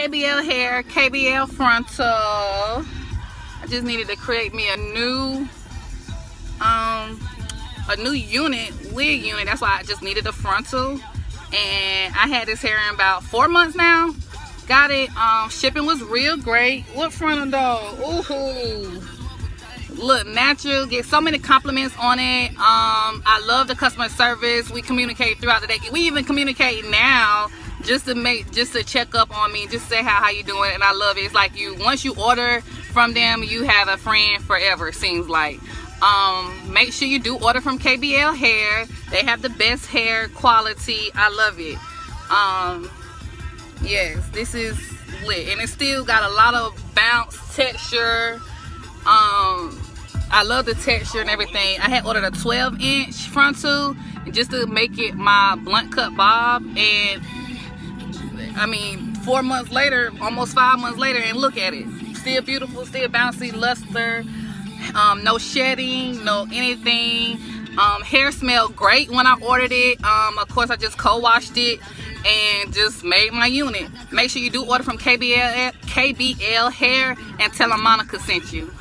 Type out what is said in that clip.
KBL Hair, KBL Frontal. I just needed to create me a new wig unit. That's why I just needed a frontal. And I had this hair in about 4 months now. Got it. Shipping was real great. What frontal though? Ooh. Look natural. Get so many compliments on it. I love the customer service. We communicate throughout the day. We even communicate now just to check up on me, just say how you doing. And I love it. It's like once you order from them, you have a friend forever, it seems like. Make sure you do order from KBL Hair. They have the best hair quality. I love it. Yes, this is lit, and it still got a lot of bounce texture. I love the texture and everything. I had ordered a 12-inch frontal just to make it my blunt cut bob, and I mean 4 months later, almost 5 months later, and look at it, still beautiful, still bouncy, luster, no shedding, no anything. Hair smelled great when I ordered it. Of course I just co-washed it and just made my unit. Make sure you do order from KBL Hair and tell them Monica sent you.